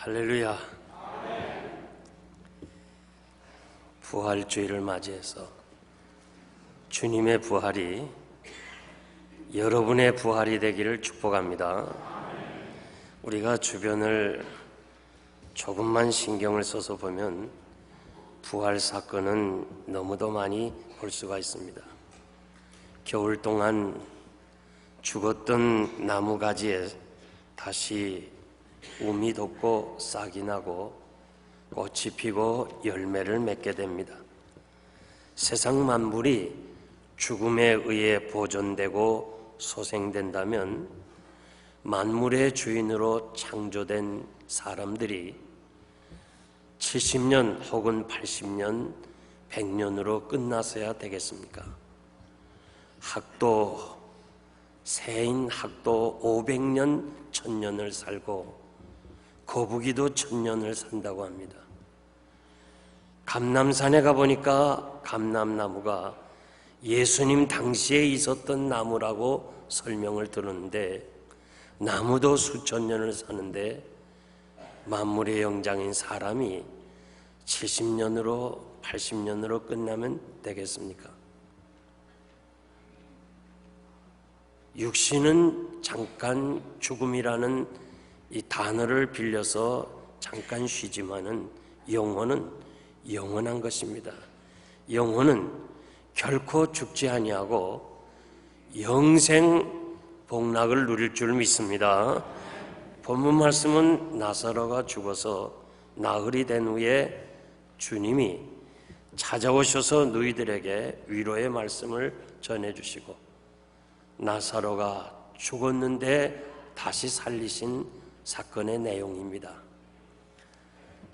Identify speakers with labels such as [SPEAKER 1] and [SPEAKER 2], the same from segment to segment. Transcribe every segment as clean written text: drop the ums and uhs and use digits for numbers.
[SPEAKER 1] 할렐루야. 부활주의를 맞이해서 주님의 부활이 여러분의 부활이 되기를 축복합니다. 우리가 주변을 조금만 신경을 써서 보면 부활 사건은 너무도 많이 볼 수가 있습니다. 겨울 동안 죽었던 나무가지에 다시 움이 돋고 싹이 나고 꽃이 피고 열매를 맺게 됩니다. 세상 만물이 죽음에 의해 보존되고 소생된다면 만물의 주인으로 창조된 사람들이 70년 혹은 80년, 100년으로 끝나서야 되겠습니까? 새인 학도 500년, 1000년을 살고 거북이도 1000년을 산다고 합니다. 감람산에 가보니까 감람나무가 예수님 당시에 있었던 나무라고 설명을 들었는데 나무도 수천 년을 사는데 만물의 영장인 사람이 70년으로 80년으로 끝나면 되겠습니까? 육신은 잠깐 죽음이라는 이 단어를 빌려서 잠깐 쉬지만은 영혼은 영원한 것입니다. 영혼은 결코 죽지 아니하고 영생 복락을 누릴 줄 믿습니다. 본문 말씀은 나사로가 죽어서 나흘이 된 후에 주님이 찾아오셔서 너희들에게 위로의 말씀을 전해주시고 나사로가 죽었는데 다시 살리신 사건의 내용입니다.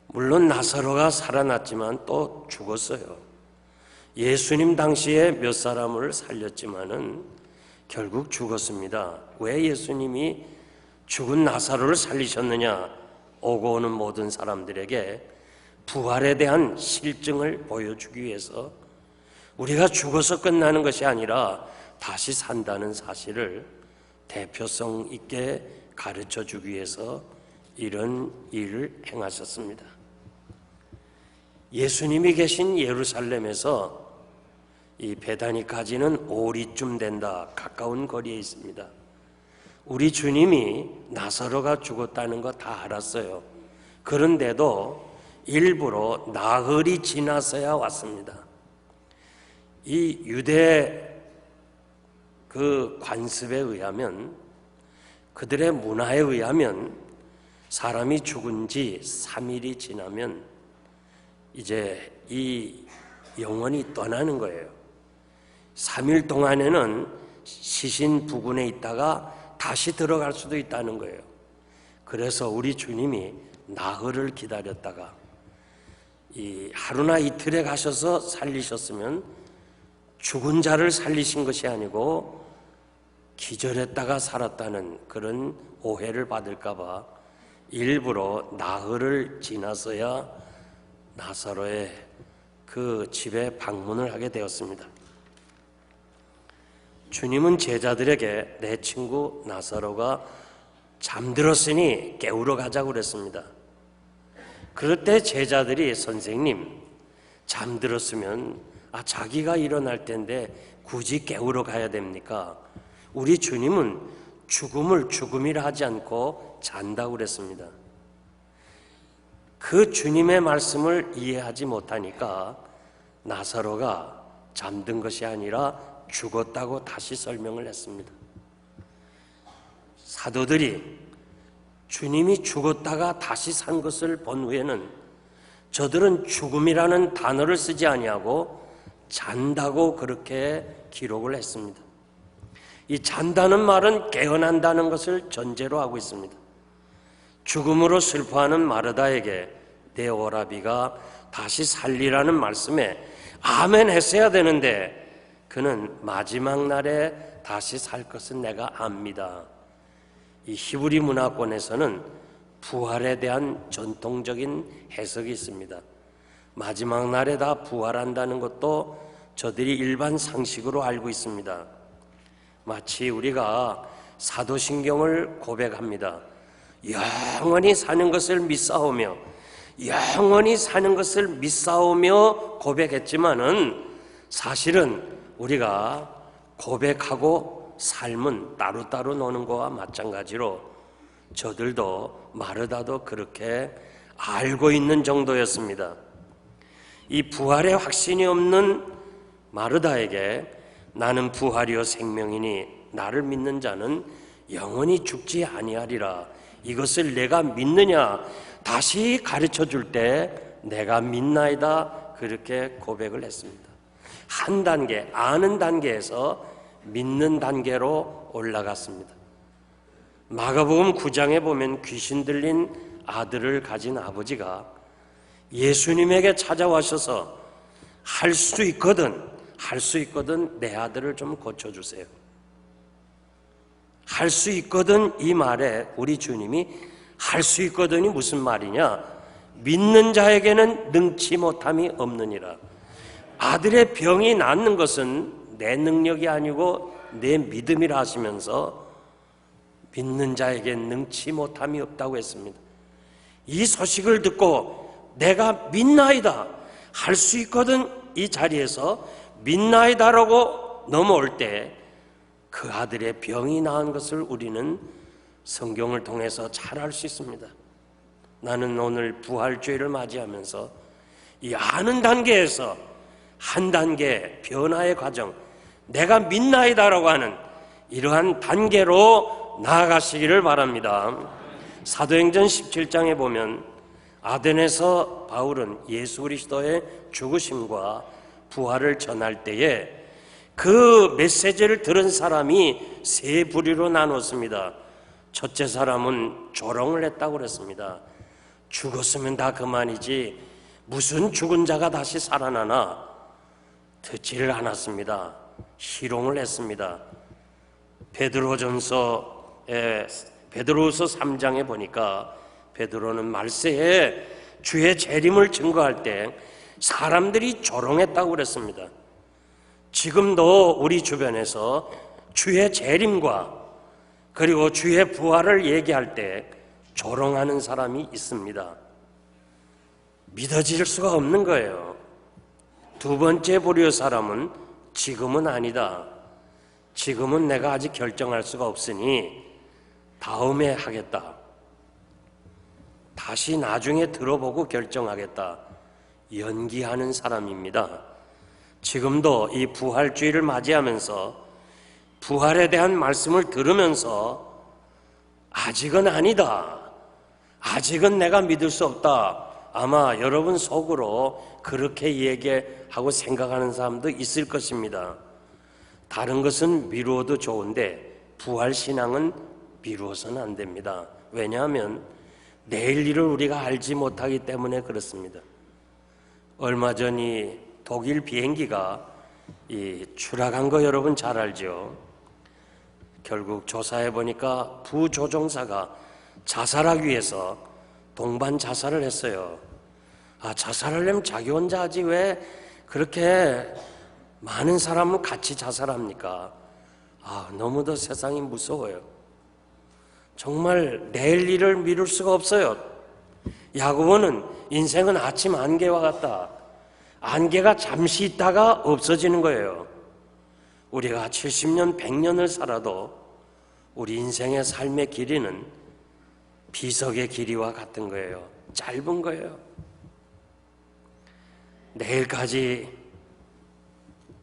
[SPEAKER 1] 물론 나사로가 살아났지만 또 죽었어요. 예수님 당시에 몇 사람을 살렸지만은 결국 죽었습니다. 왜 예수님이 죽은 나사로를 살리셨느냐? 오고 오는 모든 사람들에게 부활에 대한 실증을 보여주기 위해서 우리가 죽어서 끝나는 것이 아니라 다시 산다는 사실을 대표성 있게 가르쳐 주기 위해서 이런 일을 행하셨습니다. 예수님이 계신 예루살렘에서 이 베다니까지는 오리쯤 된다, 가까운 거리에 있습니다. 우리 주님이 나사로가 죽었다는 거 다 알았어요. 그런데도 일부러 나흘이 지나서야 왔습니다. 이 유대 그 관습에 의하면, 그들의 문화에 의하면 사람이 죽은 지 3일이 지나면 이제 이 영혼이 떠나는 거예요. 3일 동안에는 시신 부근에 있다가 다시 들어갈 수도 있다는 거예요. 그래서 우리 주님이 나흘을 기다렸다가 이 하루나 이틀에 가셔서 살리셨으면 죽은 자를 살리신 것이 아니고 기절했다가 살았다는 그런 오해를 받을까 봐 일부러 나흘을 지나서야 나사로의 그 집에 방문을 하게 되었습니다. 주님은 제자들에게 내 친구 나사로가 잠들었으니 깨우러 가자고 그랬습니다. 그럴 때 제자들이 선생님, 잠들었으면 자기가 일어날 텐데 굳이 깨우러 가야 됩니까? 우리 주님은 죽음을 죽음이라 하지 않고 잔다고 그랬습니다. 그 주님의 말씀을 이해하지 못하니까 나사로가 잠든 것이 아니라 죽었다고 다시 설명을 했습니다. 사도들이 주님이 죽었다가 다시 산 것을 본 후에는 저들은 죽음이라는 단어를 쓰지 아니하고 잔다고 그렇게 기록을 했습니다. 이 잔다는 말은 깨어난다는 것을 전제로 하고 있습니다. 죽음으로 슬퍼하는 마르다에게 내 오라비가 다시 살리라는 말씀에 아멘 했어야 되는데 그는 마지막 날에 다시 살 것은 내가 압니다. 이 히브리 문화권에서는 부활에 대한 전통적인 해석이 있습니다. 마지막 날에 다 부활한다는 것도 저들이 일반 상식으로 알고 있습니다. 마치 우리가 사도신경을 고백합니다. 영원히 사는 것을 믿사오며 영원히 사는 것을 믿사오며 고백했지만은 사실은 우리가 고백하고 삶은 따로따로 노는 것과 마찬가지로 저들도 마르다도 그렇게 알고 있는 정도였습니다. 이 부활의 확신이 없는 마르다에게 나는 부활이요 생명이니 나를 믿는 자는 영원히 죽지 아니하리라, 이것을 내가 믿느냐 다시 가르쳐 줄 때 내가 믿나이다, 그렇게 고백을 했습니다. 한 단계, 아는 단계에서 믿는 단계로 올라갔습니다. 마가복음 9장에 보면 귀신 들린 아들을 가진 아버지가 예수님에게 찾아와셔서 할 수 있거든 내 아들을 좀 고쳐주세요. 할 수 있거든, 이 말에 우리 주님이 할 수 있거든이 무슨 말이냐? 믿는 자에게는 능치 못함이 없느니라. 아들의 병이 낫는 것은 내 능력이 아니고 내 믿음이라 하시면서 믿는 자에게 능치 못함이 없다고 했습니다. 이 소식을 듣고 내가 믿나이다, 할 수 있거든, 이 자리에서 믿나이다라고 넘어올 때 그 아들의 병이 나은 것을 우리는 성경을 통해서 잘 알 수 있습니다. 나는 오늘 부활주의를 맞이하면서 이 아는 단계에서 한 단계 변화의 과정, 내가 믿나이다라고 하는 이러한 단계로 나아가시기를 바랍니다. 사도행전 17장에 보면 아덴에서 바울은 예수 그리스도의 죽으심과 부활을 전할 때에 그 메시지를 들은 사람이 세 부류로 나눴습니다. 첫째 사람은 조롱을 했다고 그랬습니다. 죽었으면 다 그만이지 무슨 죽은 자가 다시 살아나나. 듣지를 않았습니다. 희롱을 했습니다. 베드로후서 3장에 보니까 베드로는 말세에 주의 재림을 증거할 때 사람들이 조롱했다고 그랬습니다. 지금도 우리 주변에서 주의 재림과 그리고 주의 부활을 얘기할 때 조롱하는 사람이 있습니다. 믿어질 수가 없는 거예요. 두 번째 부류의 사람은 지금은 아니다. 지금은 내가 아직 결정할 수가 없으니 다음에 하겠다. 다시 나중에 들어보고 결정하겠다. 연기하는 사람입니다. 지금도 이 부활주의를 맞이하면서 부활에 대한 말씀을 들으면서 아직은 아니다, 아직은 내가 믿을 수 없다, 아마 여러분 속으로 그렇게 얘기하고 생각하는 사람도 있을 것입니다. 다른 것은 미루어도 좋은데 부활신앙은 미루어서는 안 됩니다. 왜냐하면 내일 일을 우리가 알지 못하기 때문에 그렇습니다. 얼마 전이 독일 비행기가 추락한 거 여러분 잘 알죠? 결국 조사해 보니까 부조종사가 자살하기 위해서 동반 자살을 했어요. 자살하려면 자기 혼자 하지 왜 그렇게 많은 사람은 같이 자살합니까? 너무도 세상이 무서워요. 정말 내일 일을 미룰 수가 없어요. 야고보는 인생은 아침 안개와 같다. 안개가 잠시 있다가 없어지는 거예요. 우리가 70년, 100년을 살아도 우리 인생의 삶의 길이는 비석의 길이와 같은 거예요. 짧은 거예요. 내일까지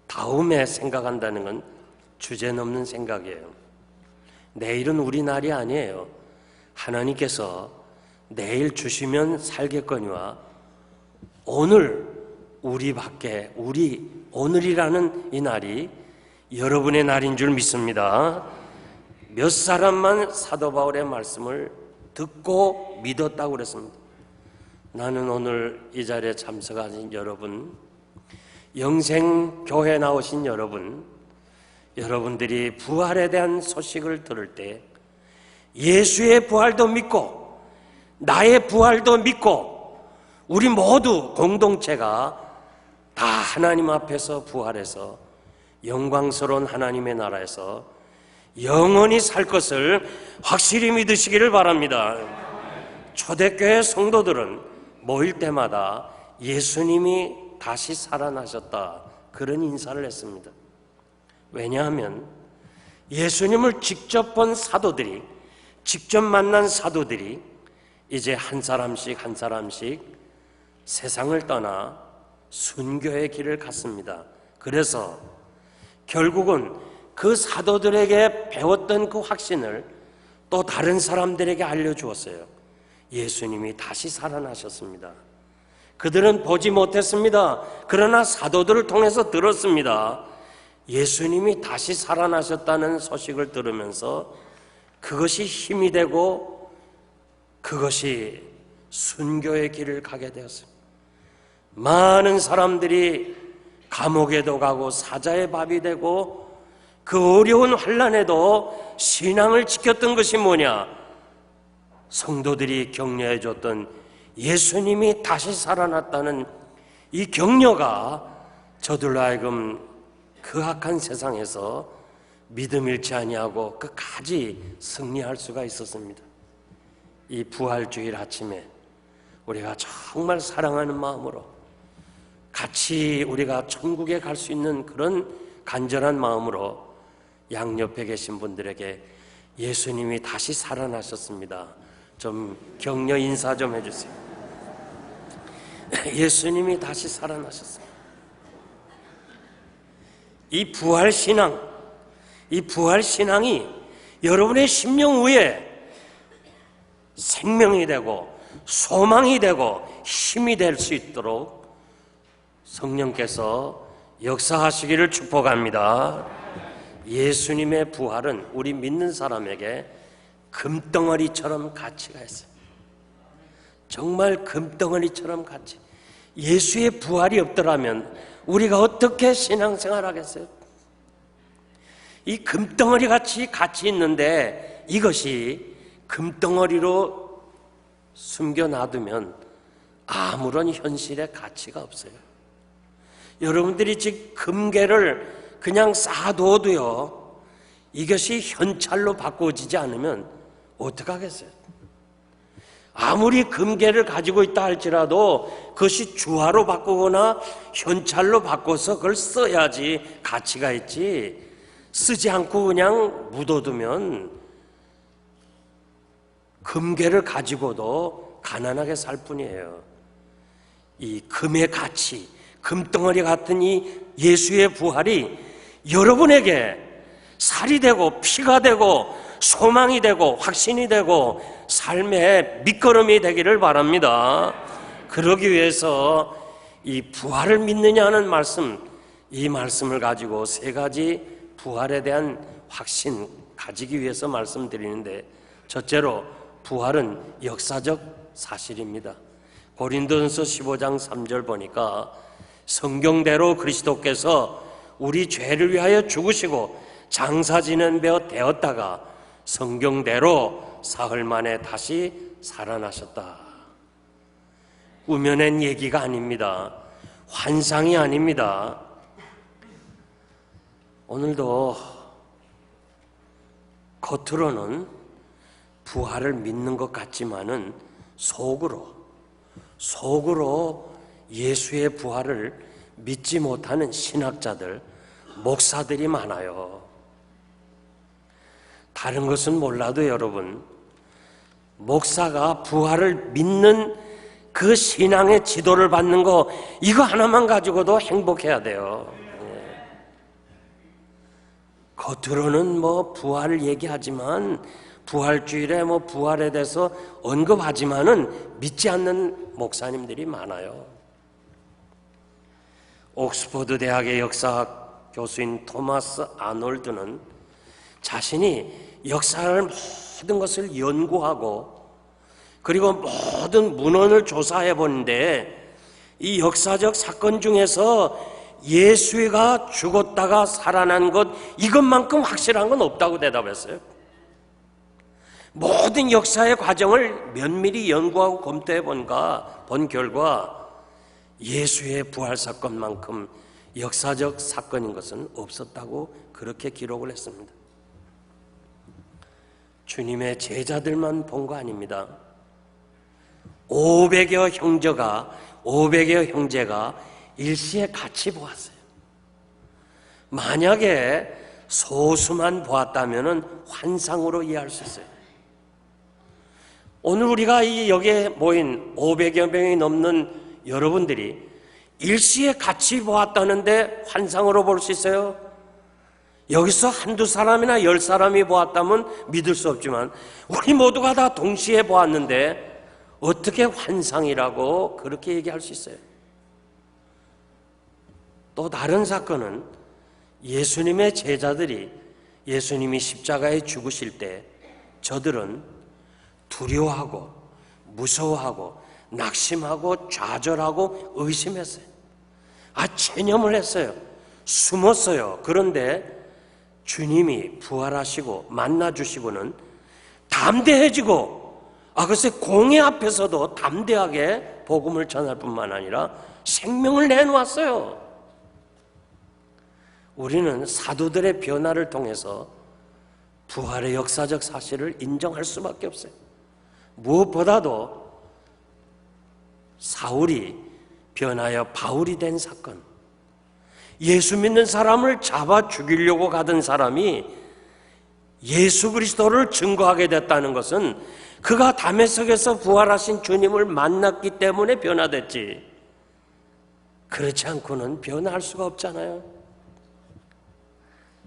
[SPEAKER 1] 다음에 생각한다는 건 주제넘는 생각이에요. 내일은 우리 날이 아니에요. 하나님께서 내일 주시면 살겠거니와 오늘 우리밖에, 오늘이라는 이 날이 여러분의 날인 줄 믿습니다. 몇 사람만 사도 바울의 말씀을 듣고 믿었다고 그랬습니다. 나는 오늘 이 자리에 참석하신 여러분, 영생교회 나오신 여러분들이 부활에 대한 소식을 들을 때 예수의 부활도 믿고 나의 부활도 믿고 우리 모두 공동체가 다 하나님 앞에서 부활해서 영광스러운 하나님의 나라에서 영원히 살 것을 확실히 믿으시기를 바랍니다. 초대교회 성도들은 모일 때마다 예수님이 다시 살아나셨다, 그런 인사를 했습니다. 왜냐하면 예수님을 직접 본 사도들이, 직접 만난 사도들이 이제 한 사람씩 한 사람씩 세상을 떠나 순교의 길을 갔습니다. 그래서 결국은 그 사도들에게 배웠던 그 확신을 또 다른 사람들에게 알려주었어요. 예수님이 다시 살아나셨습니다. 그들은 보지 못했습니다. 그러나 사도들을 통해서 들었습니다. 예수님이 다시 살아나셨다는 소식을 들으면서 그것이 힘이 되고 그것이 순교의 길을 가게 되었습니다. 많은 사람들이 감옥에도 가고 사자의 밥이 되고 그 어려운 환난에도 신앙을 지켰던 것이 뭐냐? 성도들이 격려해 줬던 예수님이 다시 살아났다는 이 격려가 저들로 하여금 그 악한 세상에서 믿음 잃지 아니하고 끝까지 승리할 수가 있었습니다. 이 부활주일 아침에 우리가 정말 사랑하는 마음으로 같이 우리가 천국에 갈 수 있는 그런 간절한 마음으로 양옆에 계신 분들에게 예수님이 다시 살아나셨습니다, 좀 격려 인사 좀 해주세요. 예수님이 다시 살아나셨습니다. 이 부활신앙이 여러분의 심령 위에 생명이 되고 소망이 되고 힘이 될 수 있도록 성령께서 역사하시기를 축복합니다. 예수님의 부활은 우리 믿는 사람에게 금덩어리처럼 가치가 있어요. 정말 금덩어리처럼 가치. 예수의 부활이 없더라면 우리가 어떻게 신앙생활 하겠어요? 이 금덩어리 같이 가치 있는데 이것이 금덩어리로 숨겨놔두면 아무런 현실의 가치가 없어요. 여러분들이 지금 금괴를 그냥 쌓아둬도요, 이것이 현찰로 바꿔지지 않으면 어떡하겠어요? 아무리 금괴를 가지고 있다 할지라도 그것이 주화로 바꾸거나 현찰로 바꿔서 그걸 써야지 가치가 있지, 쓰지 않고 그냥 묻어두면 금괴를 가지고도 가난하게 살 뿐이에요. 이 금의 가치, 금덩어리 같은 이 예수의 부활이 여러분에게 살이 되고 피가 되고 소망이 되고 확신이 되고 삶의 밑거름이 되기를 바랍니다. 그러기 위해서 이 부활을 믿느냐 하는 말씀, 이 말씀을 가지고 세 가지 부활에 대한 확신 가지기 위해서 말씀드리는데, 첫째로 부활은 역사적 사실입니다. 고린도전서 15장 3절 보니까 성경대로 그리스도께서 우리 죄를 위하여 죽으시고 장사 지는 배 되었다가 성경대로 사흘 만에 다시 살아나셨다. 꾸며낸 얘기가 아닙니다. 환상이 아닙니다. 오늘도 겉으로는 부활을 믿는 것 같지만은 속으로 예수의 부활을 믿지 못하는 신학자들, 목사들이 많아요. 다른 것은 몰라도 여러분, 목사가 부활을 믿는 그 신앙의 지도를 받는 거, 이거 하나만 가지고도 행복해야 돼요. 겉으로는 뭐 부활을 얘기하지만, 부활주일에 뭐 부활에 대해서 언급하지만은 믿지 않는 목사님들이 많아요. 옥스퍼드 대학의 역사학 교수인 토마스 아놀드는 자신이 역사를 모든 것을 연구하고 그리고 모든 문헌을 조사해 보는데 이 역사적 사건 중에서 예수가 죽었다가 살아난 것, 이것만큼 확실한 건 없다고 대답했어요. 모든 역사의 과정을 면밀히 연구하고 검토해 본 결과 예수의 부활 사건만큼 역사적 사건인 것은 없었다고 그렇게 기록을 했습니다. 주님의 제자들만 본 거 아닙니다. 500여 형제가 일시에 같이 보았어요. 만약에 소수만 보았다면 환상으로 이해할 수 있어요. 오늘 우리가 여기에 모인 500여 명이 넘는 여러분들이 일시에 같이 보았다는데 환상으로 볼 수 있어요? 여기서 한두 사람이나 10사람이 보았다면 믿을 수 없지만 우리 모두가 다 동시에 보았는데 어떻게 환상이라고 그렇게 얘기할 수 있어요? 또 다른 사건은 예수님의 제자들이 예수님이 십자가에 죽으실 때 저들은 두려워하고 무서워하고 낙심하고 좌절하고 의심했어요. 체념을 했어요. 숨었어요. 그런데 주님이 부활하시고 만나주시고는 담대해지고 글쎄 공의 앞에서도 담대하게 복음을 전할 뿐만 아니라 생명을 내놓았어요. 우리는 사도들의 변화를 통해서 부활의 역사적 사실을 인정할 수밖에 없어요. 무엇보다도 사울이 변하여 바울이 된 사건, 예수 믿는 사람을 잡아 죽이려고 가던 사람이 예수 그리스도를 증거하게 됐다는 것은 그가 다메섹에서 부활하신 주님을 만났기 때문에 변화됐지, 그렇지 않고는 변화할 수가 없잖아요.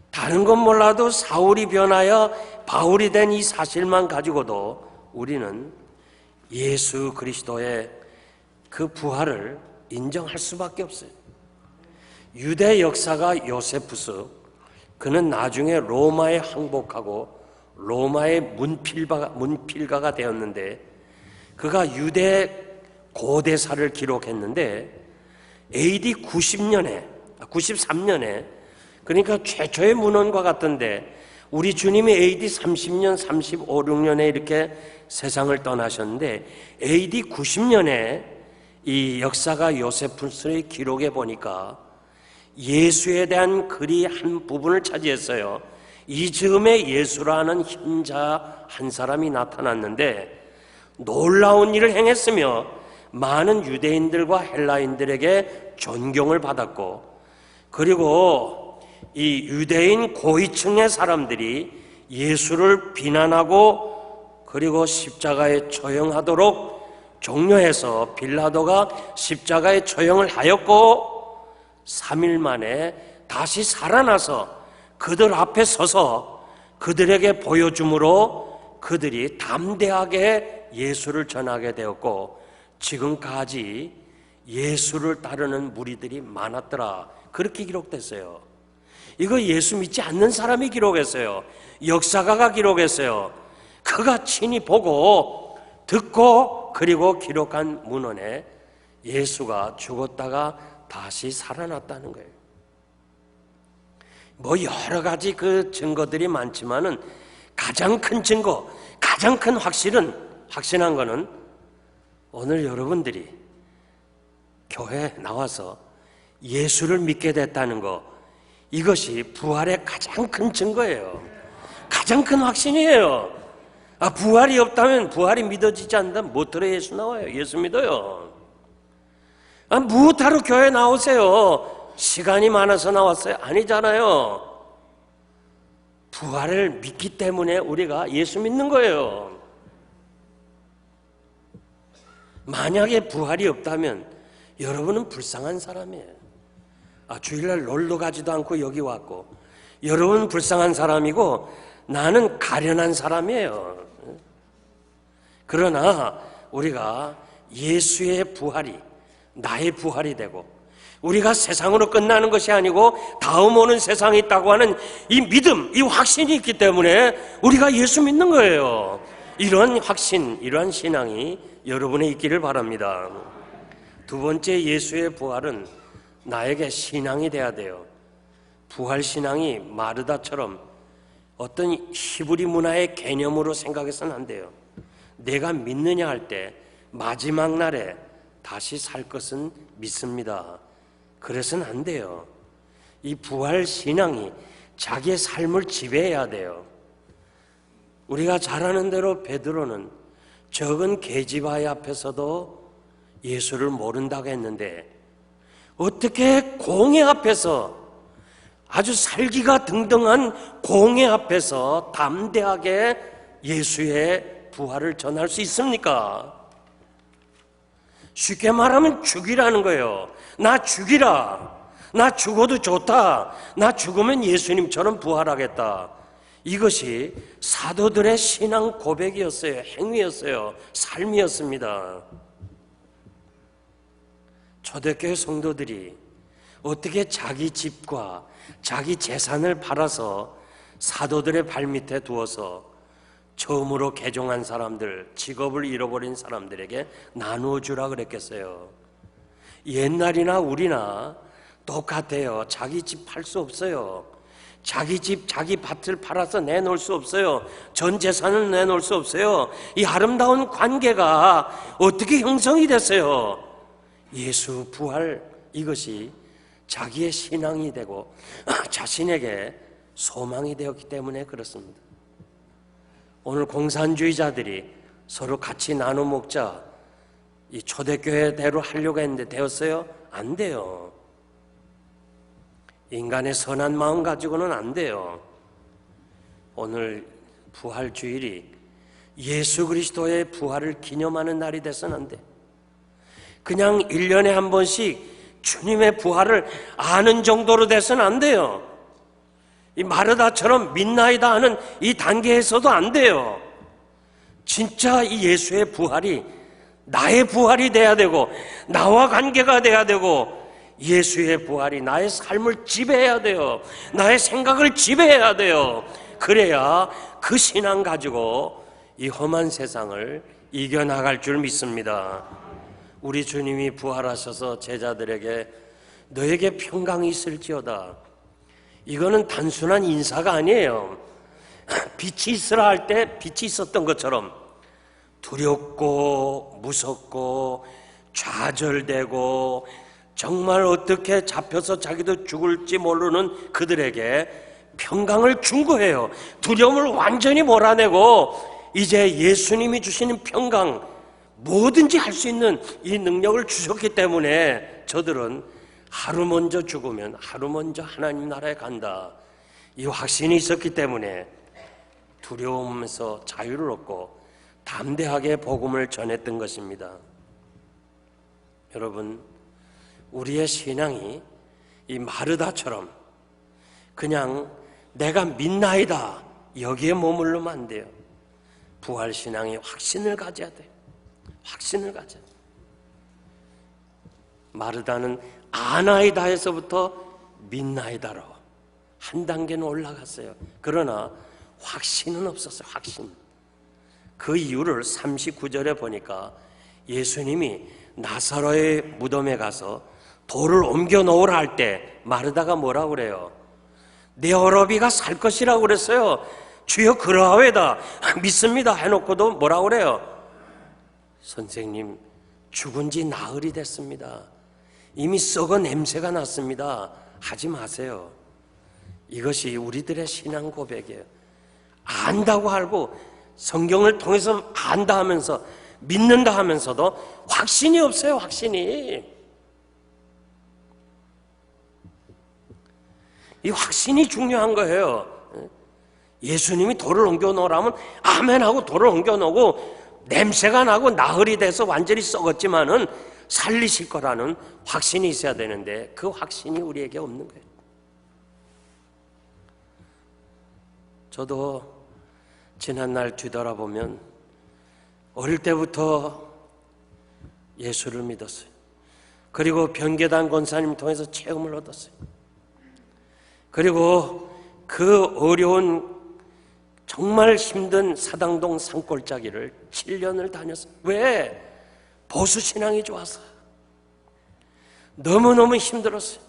[SPEAKER 1] 다른 건 몰라도 사울이 변하여 바울이 된 이 사실만 가지고도 우리는 예수 그리스도의 그 부활을 인정할 수밖에 없어요. 유대 역사가 요세푸스, 그는 나중에 로마에 항복하고 로마의 문필가가 되었는데 그가 유대 고대사를 기록했는데 AD 93년에 그러니까 최초의 문헌과 같은데 우리 주님이 AD 30년, 35, 6년에 이렇게 세상을 떠나셨는데 AD 90년에 이 역사가 요세푸스의 기록에 보니까 예수에 대한 글이 한 부분을 차지했어요. 이 즈음에 예수라는 현자 한 사람이 나타났는데 놀라운 일을 행했으며 많은 유대인들과 헬라인들에게 존경을 받았고, 그리고 이 유대인 고위층의 사람들이 예수를 비난하고 그리고 십자가에 처형하도록 종료해서 빌라도가 십자가에 처형을 하였고 3일 만에 다시 살아나서 그들 앞에 서서 그들에게 보여줌으로 그들이 담대하게 예수를 전하게 되었고 지금까지 예수를 따르는 무리들이 많았더라, 그렇게 기록됐어요. 이거 예수 믿지 않는 사람이 기록했어요. 역사가가 기록했어요. 그가 친히 보고 듣고 그리고 기록한 문헌에 예수가 죽었다가 다시 살아났다는 거예요. 여러 가지 그 증거들이 많지만은 가장 큰 증거, 가장 큰 확신한 거는 오늘 여러분들이 교회에 나와서 예수를 믿게 됐다는 거, 이것이 부활의 가장 큰 증거예요. 가장 큰 확신이에요. 부활이 없다면, 부활이 믿어지지 않는다면 무엇하러 예수 나와요? 예수 믿어요. 무엇하러 교회 나오세요? 시간이 많아서 나왔어요? 아니잖아요. 부활을 믿기 때문에 우리가 예수 믿는 거예요. 만약에 부활이 없다면 여러분은 불쌍한 사람이에요. 주일날 놀러 가지도 않고 여기 왔고, 여러분은 불쌍한 사람이고 나는 가련한 사람이에요. 그러나 우리가 예수의 부활이 나의 부활이 되고 우리가 세상으로 끝나는 것이 아니고 다음 오는 세상이 있다고 하는 이 믿음, 이 확신이 있기 때문에 우리가 예수 믿는 거예요. 이런 확신, 이러한 신앙이 여러분에 있기를 바랍니다. 두 번째, 예수의 부활은 나에게 신앙이 돼야 돼요. 부활 신앙이 마르다처럼 어떤 히브리 문화의 개념으로 생각해서는 안 돼요. 내가 믿느냐 할 때 마지막 날에 다시 살 것은 믿습니다, 그래서는 안 돼요. 이 부활 신앙이 자기의 삶을 지배해야 돼요. 우리가 잘 아는 대로 베드로는 적은 계집아이 앞에서도 예수를 모른다고 했는데 어떻게 공회 앞에서, 아주 살기가 등등한 공회 앞에서 담대하게 예수의 부활을 전할 수 있습니까? 쉽게 말하면 죽이라는 거예요. 나 죽이라. 나 죽어도 좋다. 나 죽으면 예수님처럼 부활하겠다. 이것이 사도들의 신앙 고백이었어요. 행위였어요. 삶이었습니다. 초대교회 성도들이 어떻게 자기 집과 자기 재산을 팔아서 사도들의 발밑에 두어서 처음으로 개종한 사람들, 직업을 잃어버린 사람들에게 나누어 주라 그랬겠어요. 옛날이나 우리나 똑같아요. 자기 집 팔 수 없어요. 자기 집, 자기 밭을 팔아서 내놓을 수 없어요. 전 재산을 내놓을 수 없어요. 이 아름다운 관계가 어떻게 형성이 됐어요? 예수 부활, 이것이 자기의 신앙이 되고 자신에게 소망이 되었기 때문에 그렇습니다. 오늘 공산주의자들이 서로 같이 나눠 먹자, 이 초대교회대로 하려고 했는데 되었어요? 안 돼요. 인간의 선한 마음 가지고는 안 돼요. 오늘 부활주일이 예수 그리스도의 부활을 기념하는 날이 돼서는 안 돼. 그냥 1년에 한 번씩 주님의 부활을 아는 정도로 돼서는 안 돼요. 이 마르다처럼 믿나이다 하는 이 단계에서도 안 돼요. 진짜 이 예수의 부활이 나의 부활이 돼야 되고, 나와 관계가 돼야 되고, 예수의 부활이 나의 삶을 지배해야 돼요. 나의 생각을 지배해야 돼요. 그래야 그 신앙 가지고 이 험한 세상을 이겨나갈 줄 믿습니다. 우리 주님이 부활하셔서 제자들에게 너에게 평강이 있을지어다, 이거는 단순한 인사가 아니에요. 빛이 있으라 할 때 빛이 있었던 것처럼 두렵고 무섭고 좌절되고 정말 어떻게 잡혀서 자기도 죽을지 모르는 그들에게 평강을 준 거예요. 두려움을 완전히 몰아내고 이제 예수님이 주시는 평강, 뭐든지 할 수 있는 이 능력을 주셨기 때문에 저들은 하루 먼저 죽으면 하루 먼저 하나님 나라에 간다, 이 확신이 있었기 때문에 두려움에서 자유를 얻고 담대하게 복음을 전했던 것입니다. 여러분, 우리의 신앙이 이 마르다처럼 그냥 내가 믿나이다 여기에 머물르면 안 돼요. 부활신앙이 확신을 가져야 돼요. 확신을 가져야 돼요. 마르다는 아나이다에서부터 믿나이다로 한 단계는 올라갔어요. 그러나 확신은 없었어요. 확신. 그 이유를 39절에 보니까 예수님이 나사로의 무덤에 가서 돌을 옮겨 놓으라 할 때 마르다가 뭐라고 그래요? 내 어러비가 살 것이라고 그랬어요. 주여 그러하외다, 믿습니다 해놓고도 뭐라고 그래요? 선생님, 죽은 지 나흘이 됐습니다. 이미 썩어 냄새가 났습니다. 하지 마세요. 이것이 우리들의 신앙 고백이에요. 안다고 알고 성경을 통해서 안다 하면서 믿는다 하면서도 확신이 없어요. 확신이. 이 확신이 중요한 거예요. 예수님이 돌을 옮겨 놓으라면 아멘하고 돌을 옮겨 놓고 냄새가 나고 나흘이 돼서 완전히 썩었지만은 살리실 거라는 확신이 있어야 되는데 그 확신이 우리에게 없는 거예요. 저도 지난날 뒤돌아보면 어릴 때부터 예수를 믿었어요. 그리고 변계단 권사님 통해서 체험을 얻었어요. 그리고 그 어려운 정말 힘든 사당동 산골짜기를 7년을 다녔어요. 왜? 보수신앙이 좋아서. 너무너무 힘들었어요.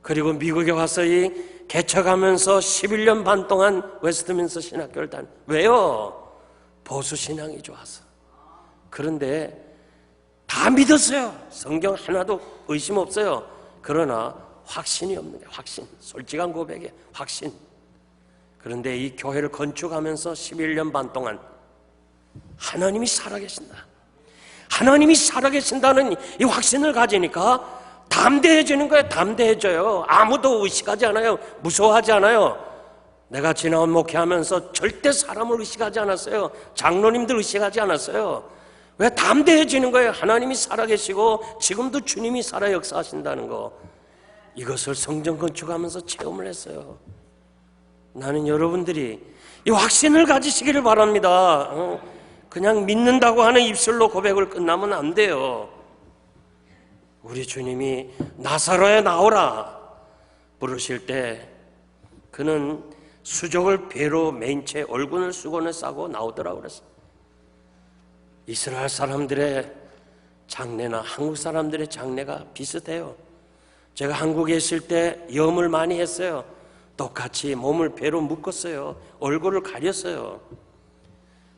[SPEAKER 1] 그리고 미국에 와서 이 개척하면서 11년 반 동안 웨스트민스터 신학교를 다녔어요. 왜요? 보수신앙이 좋아서. 그런데 다 믿었어요. 성경 하나도 의심 없어요. 그러나 확신이 없는 게 확신. 솔직한 고백에 확신. 그런데 이 교회를 건축하면서 11년 반 동안 하나님이 살아계신다, 하나님이 살아계신다는 이 확신을 가지니까 담대해지는 거예요. 담대해져요. 아무도 의식하지 않아요. 무서워하지 않아요. 내가 지나온 목회하면서 절대 사람을 의식하지 않았어요. 장로님들 의식하지 않았어요. 왜? 담대해지는 거예요. 하나님이 살아계시고 지금도 주님이 살아 역사하신다는 거, 이것을 성전 건축하면서 체험을 했어요. 나는 여러분들이 이 확신을 가지시기를 바랍니다. 그냥 믿는다고 하는 입술로 고백을 끝나면 안 돼요. 우리 주님이 나사로야 나오라 부르실 때 그는 수족을 배로 메인 채 얼굴을 수건을 싸고 나오더라고 그랬어요. 이스라엘 사람들의 장례나 한국 사람들의 장례가 비슷해요. 제가 한국에 있을 때 염을 많이 했어요. 똑같이 몸을 배로 묶었어요. 얼굴을 가렸어요.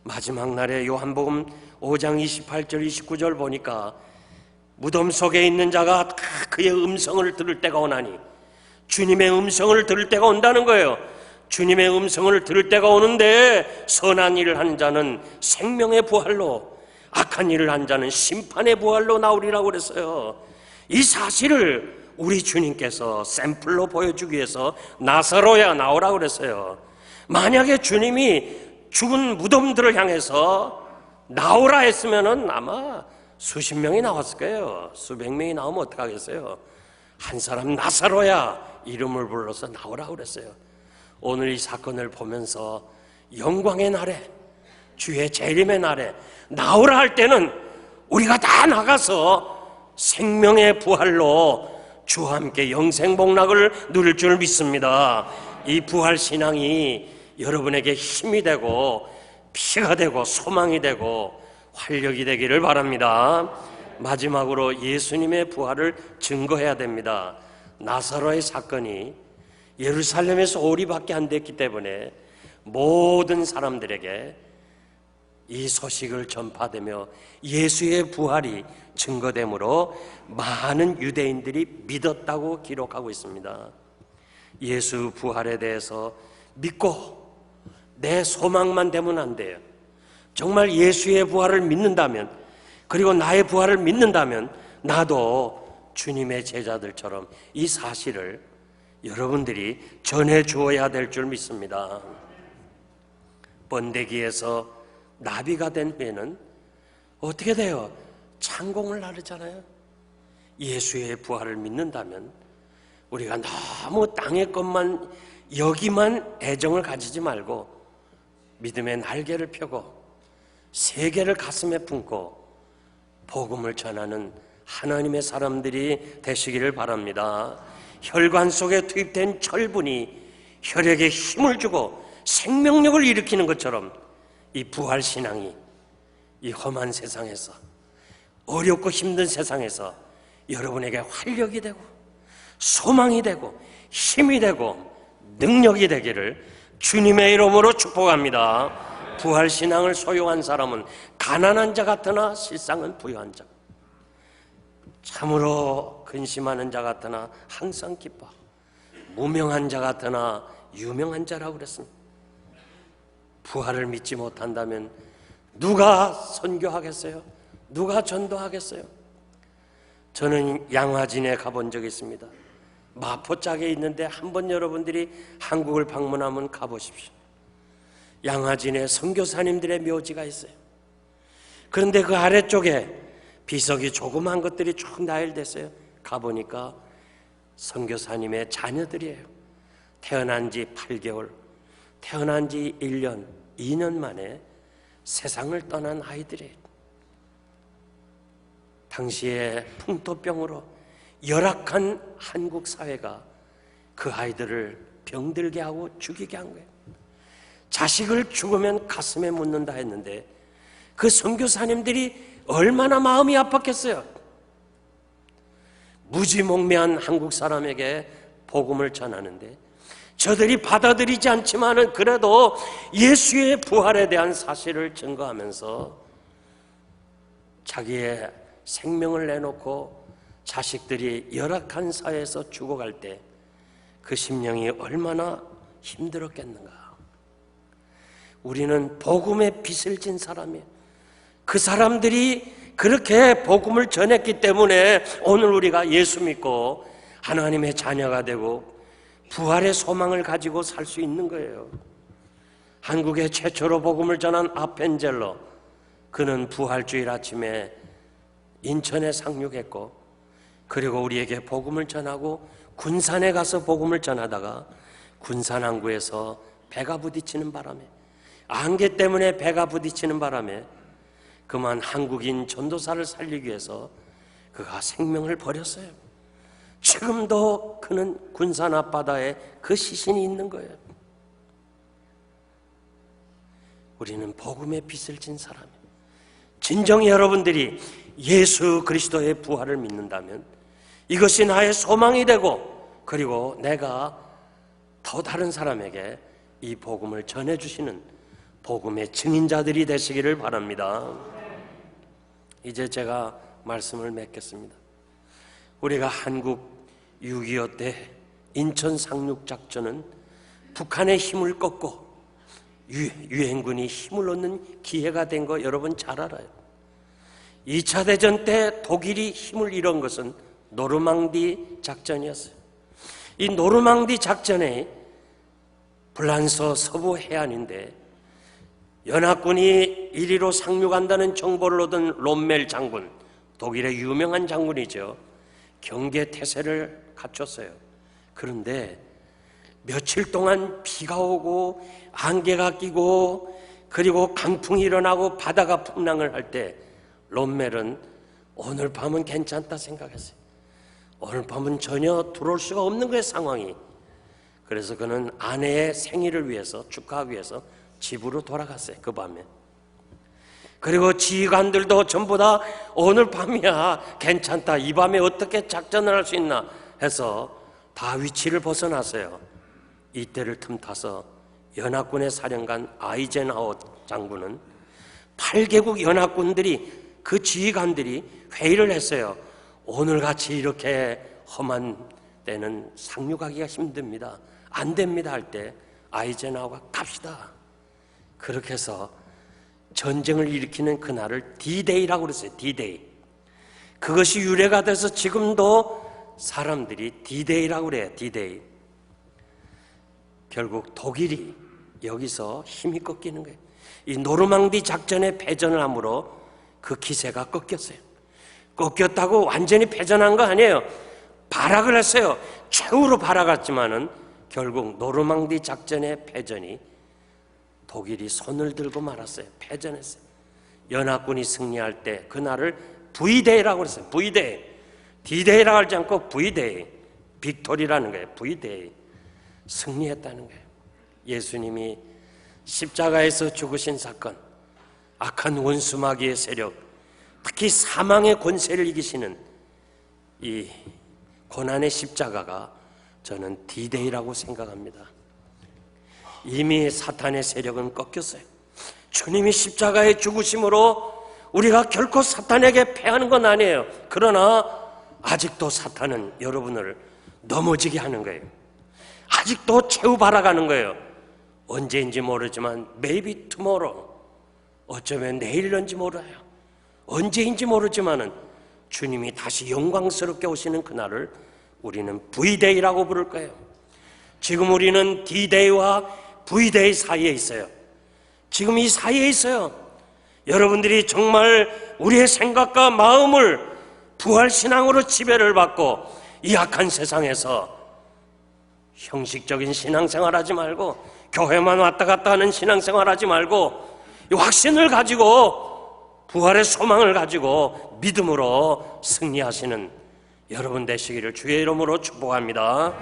[SPEAKER 1] 마지막 날에 요한복음 5장 28절 29절 보니까 무덤 속에 있는 자가 다 그의 음성을 들을 때가 오나니, 주님의 음성을 들을 때가 온다는 거예요. 주님의 음성을 들을 때가 오는데 선한 일을 하는 자는 생명의 부활로, 악한 일을 한 자는 심판의 부활로 나오리라고 그랬어요. 이 사실을 우리 주님께서 샘플로 보여주기 위해서 나사로야 나오라고 그랬어요. 만약에 주님이 죽은 무덤들을 향해서 나오라 했으면은 아마 수십 명이 나왔을 거예요. 수백 명이 나오면 어떡하겠어요? 한 사람 나사로야 이름을 불러서 나오라고 그랬어요. 오늘 이 사건을 보면서 영광의 날에, 주의 재림의 날에 나오라 할 때는 우리가 다 나가서 생명의 부활로 주와 함께 영생복락을 누릴 줄 믿습니다. 이 부활신앙이 여러분에게 힘이 되고 피가 되고 소망이 되고 활력이 되기를 바랍니다. 마지막으로 예수님의 부활을 증거해야 됩니다. 나사로의 사건이 예루살렘에서 오리밖에 안 됐기 때문에 모든 사람들에게 이 소식을 전파되며 예수의 부활이 증거되므로 많은 유대인들이 믿었다고 기록하고 있습니다. 예수 부활에 대해서 믿고 내 소망만 되면 안 돼요. 정말 예수의 부활을 믿는다면, 그리고 나의 부활을 믿는다면 나도 주님의 제자들처럼 이 사실을 여러분들이 전해 주어야 될 줄 믿습니다. 번데기에서 나비가 된 후에는 어떻게 돼요? 창공을 나르잖아요. 예수의 부활을 믿는다면 우리가 너무 땅의 것만, 여기만 애정을 가지지 말고 믿음의 날개를 펴고 세계를 가슴에 품고 복음을 전하는 하나님의 사람들이 되시기를 바랍니다. 혈관 속에 투입된 철분이 혈액에 힘을 주고 생명력을 일으키는 것처럼 이 부활신앙이 이 험한 세상에서, 어렵고 힘든 세상에서 여러분에게 활력이 되고 소망이 되고 힘이 되고 능력이 되기를 주님의 이름으로 축복합니다. 부활신앙을 소유한 사람은 가난한 자 같으나 실상은 부유한 자, 참으로 근심하는 자 같으나 항상 기뻐, 무명한 자 같으나 유명한 자라고 그랬습니다. 부활을 믿지 못한다면 누가 선교하겠어요? 누가 전도하겠어요? 저는 양화진에 가본 적이 있습니다. 마포짝에 있는데 한번 여러분들이 한국을 방문하면 가보십시오. 양화진에 선교사님들의 묘지가 있어요. 그런데 그 아래쪽에 비석이 조그만 것들이 쭉 나열됐어요. 가보니까 선교사님의 자녀들이에요. 태어난 지 8개월, 태어난 지 1년, 2년 만에 세상을 떠난 아이들이에요. 당시에 풍토병으로 열악한 한국 사회가 그 아이들을 병들게 하고 죽이게 한 거예요. 자식을 죽으면 가슴에 묻는다 했는데 그 선교사님들이 얼마나 마음이 아팠겠어요. 무지몽매한 한국 사람에게 복음을 전하는데 저들이 받아들이지 않지만은 그래도 예수의 부활에 대한 사실을 증거하면서 자기의 생명을 내놓고 자식들이 열악한 사회에서 죽어갈 때 그 심령이 얼마나 힘들었겠는가. 우리는 복음의 빛을 진 사람이에요. 그 사람들이 그렇게 복음을 전했기 때문에 오늘 우리가 예수 믿고 하나님의 자녀가 되고 부활의 소망을 가지고 살 수 있는 거예요. 한국의 최초로 복음을 전한 아펜젤러, 그는 부활주일 아침에 인천에 상륙했고, 그리고 우리에게 복음을 전하고 군산에 가서 복음을 전하다가 군산 항구에서 배가 부딪히는 바람에, 안개 때문에 배가 부딪히는 바람에 그만 한국인 전도사를 살리기 위해서 그가 생명을 버렸어요. 지금도 그는 군산 앞바다에 그 시신이 있는 거예요. 우리는 복음의 빛을 진 사람이에요. 진정 여러분들이 예수 그리스도의 부활을 믿는다면 이것이 나의 소망이 되고, 그리고 내가 더 다른 사람에게 이 복음을 전해주시는 복음의 증인자들이 되시기를 바랍니다. 이제 제가 말씀을 맺겠습니다. 우리가 한국 6.25 때 인천 상륙작전은 북한의 힘을 꺾고 유엔군이 힘을 얻는 기회가 된 거 여러분 잘 알아요. 2차 대전 때 독일이 힘을 잃은 것은 노르망디 작전이었어요. 이 노르망디 작전에 프랑스 서부 해안인데 연합군이 이리로 상륙한다는 정보를 얻은 롬멜 장군, 독일의 유명한 장군이죠. 경계태세를 갖췄어요. 그런데 며칠 동안 비가 오고 안개가 끼고 그리고 강풍이 일어나고 바다가 풍랑을 할 때 롬멜은 오늘 밤은 괜찮다 생각했어요. 오늘 밤은 전혀 들어올 수가 없는 거예요, 상황이. 그래서 그는 아내의 생일을 위해서, 축하하기 위해서 집으로 돌아갔어요, 그 밤에. 그리고 지휘관들도 전부 다 오늘 밤이야, 괜찮다, 이 밤에 어떻게 작전을 할 수 있나 해서 다 위치를 벗어났어요. 이때를 틈타서 연합군의 사령관 아이젠하워 장군은 8개국 연합군들이, 그 지휘관들이 회의를 했어요. 오늘같이 이렇게 험한 때는 상륙하기가 힘듭니다, 안 됩니다 할 때 아이젠하워가 갑시다. 그렇게 해서 전쟁을 일으키는 그날을 D-Day라고 그랬어요. D-Day. 그것이 유래가 돼서 지금도 사람들이 D-Day라고 그래요. D-Day. 결국 독일이 여기서 힘이 꺾이는 거예요. 이 노르망디 작전의 패전을 함으로 그 기세가 꺾였어요. 꺾였다고 완전히 패전한 거 아니에요. 발악을 했어요. 최후로 발악했지만은 결국 노르망디 작전의 패전이 독일이 손을 들고 말았어요. 패전했어요. 연합군이 승리할 때 그날을 V-Day라고 그랬어요. V-Day. D-Day라고 하지 않고 V-Day. 빅토리라는 거예요. V-Day. 승리했다는 거예요. 예수님이 십자가에서 죽으신 사건, 악한 원수 마귀의 세력, 특히 사망의 권세를 이기시는 이 고난의 십자가가 저는 D-Day라고 생각합니다. 이미 사탄의 세력은 꺾였어요. 주님이 십자가에 죽으심으로 우리가 결코 사탄에게 패하는 건 아니에요. 그러나 아직도 사탄은 여러분을 넘어지게 하는 거예요. 아직도 최후 바라가는 거예요. 언제인지 모르지만 maybe tomorrow, 어쩌면 내일인지 몰라요. 언제인지 모르지만은 주님이 다시 영광스럽게 오시는 그날을 우리는 V-Day라고 부를 거예요. 지금 우리는 D-Day와 V-Day 사이에 있어요. 지금 이 사이에 있어요. 여러분들이 정말 우리의 생각과 마음을 부활신앙으로 지배를 받고 이 악한 세상에서 형식적인 신앙생활 하지 말고, 교회만 왔다 갔다 하는 신앙생활 하지 말고, 이 확신을 가지고 부활의 소망을 가지고 믿음으로 승리하시는 여러분 되시기를 주의 이름으로 축복합니다.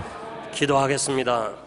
[SPEAKER 1] 기도하겠습니다.